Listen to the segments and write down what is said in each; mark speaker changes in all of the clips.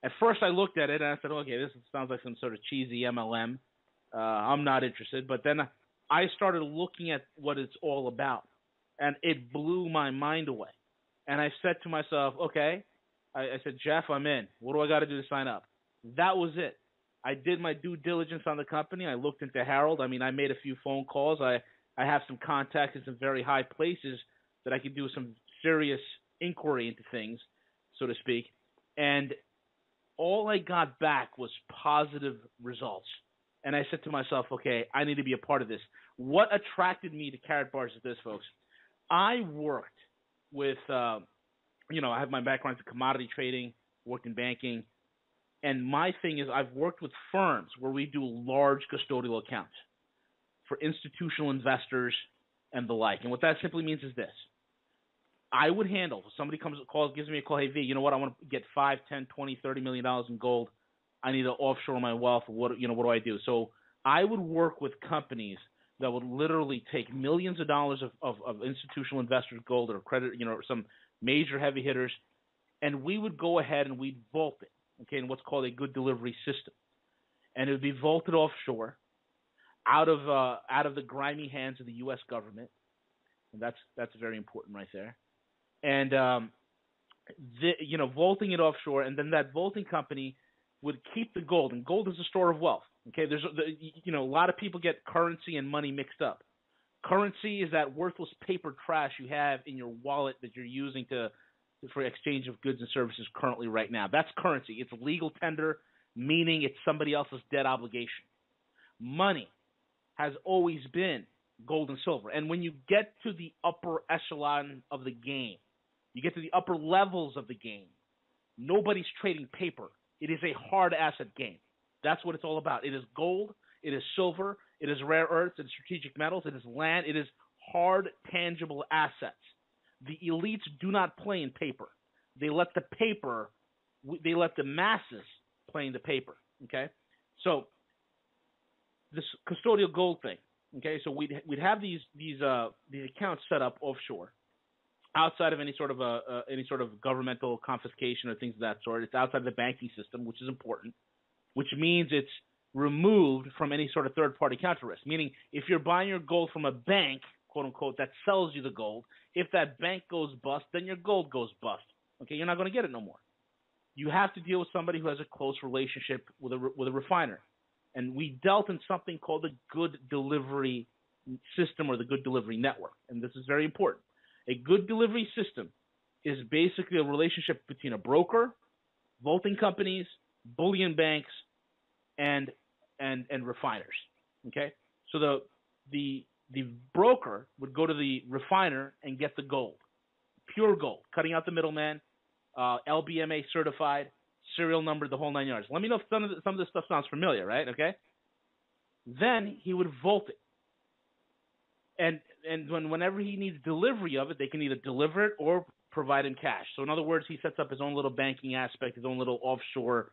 Speaker 1: At first, I looked at it and I said, okay, this sounds like some sort of cheesy MLM. I'm not interested. But then I started looking at what it's all about, and it blew my mind away. And I said to myself, okay, I said, Jeff, I'm in. What do I got to do to sign up? That was it. I did my due diligence on the company. I looked into Harold. I mean, I made a few phone calls. I have some contacts in some very high places that I could do some serious inquiry into things, so to speak. And all I got back was positive results. And I said to myself, okay, I need to be a part of this. What attracted me to Karatbars is this, folks. I worked with, I have my background in commodity trading, worked in banking. And my thing is I've worked with firms where we do large custodial accounts for institutional investors and the like. And what that simply means is this. I would handle, if somebody gives me a call, hey, V, you know what, I want to get $5, $10, $20, $30 million in gold. I need to offshore my wealth. What do I do? So I would work with companies that would literally take millions of dollars of institutional investors' gold or credit, some major heavy hitters, and we would go ahead and we'd vault it. Okay, in what's called a good delivery system, and it would be vaulted offshore, out of the grimy hands of the U.S. government, and that's very important right there. And vaulting it offshore, and then that vaulting company would keep the gold, and gold is a store of wealth. Okay, there's a lot of people get currency and money mixed up. Currency is that worthless paper trash you have in your wallet that you're using for exchange of goods and services currently right now. That's currency. It's legal tender, meaning it's somebody else's debt obligation. Money has always been gold and silver. And when you get to the upper echelon of the game, you get to the upper levels of the game, nobody's trading paper. It is a hard asset game. That's what it's all about. It is gold, it is silver, it is rare earths and strategic metals, it is land, it is hard, tangible assets. The elites do not play in paper. They let the masses play in the paper. Okay, so this custodial gold thing. Okay, so we'd have these accounts set up offshore, outside of any sort of governmental confiscation or things of that sort. It's outside the banking system, which is important, which means it's removed from any sort of third-party counter risk. Meaning, if you're buying your gold from a bank, quote unquote, that sells you the gold, if that bank goes bust, then your gold goes bust. Okay, you're not going to get it no more. You have to deal with somebody who has a close relationship with a refiner. And we dealt in something called the good delivery system or the good delivery network. And this is very important. A good delivery system is basically a relationship between a broker, vaulting companies, bullion banks, and refiners. Okay? So the broker would go to the refiner and get the gold, pure gold, cutting out the middleman, LBMA certified, serial number, the whole 9 yards. Let me know if some of this stuff sounds familiar, right? Okay. Then he would vault it, and whenever he needs delivery of it, they can either deliver it or provide him cash. So in other words, he sets up his own little banking aspect, his own little offshore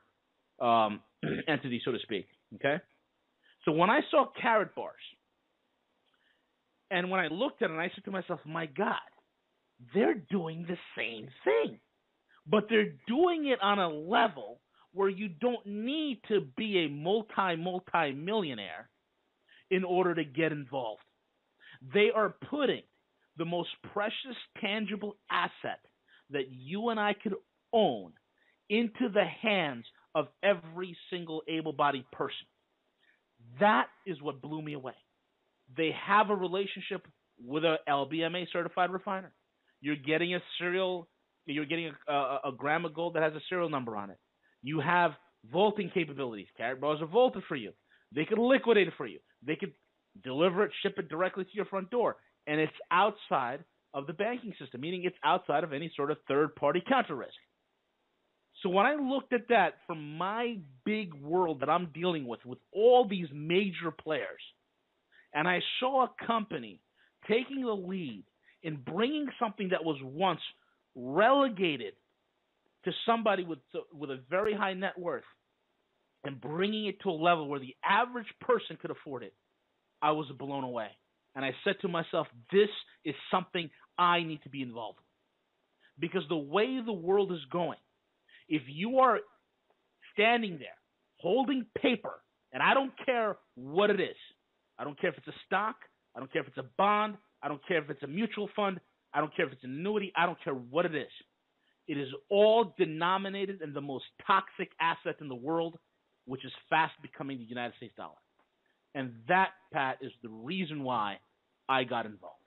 Speaker 1: entity, so to speak. Okay. So when I saw Karatbars, and when I looked at it, I said to myself, my God, they're doing the same thing. But they're doing it on a level where you don't need to be a multi-millionaire in order to get involved. They are putting the most precious, tangible asset that you and I could own into the hands of every single able-bodied person. That is what blew me away. They have a relationship with a LBMA certified refiner. You're getting a gram of gold that has a serial number on it. You have vaulting capabilities. Karatbars are vaulted for you. They could liquidate it for you. They could deliver it, ship it directly to your front door. And it's outside of the banking system, meaning it's outside of any sort of third-party counter risk. So when I looked at that from my big world that I'm dealing with all these major players, and I saw a company taking the lead in bringing something that was once relegated to somebody with a very high net worth and bringing it to a level where the average person could afford it, I was blown away. And I said to myself, this is something I need to be involved with. Because the way the world is going, if you are standing there holding paper, and I don't care what it is. I don't care if it's a stock. I don't care if it's a bond. I don't care if it's a mutual fund. I don't care if it's an annuity. I don't care what it is. It is all denominated in the most toxic asset in the world, which is fast becoming the United States dollar. And that, Pat, is the reason why I got involved.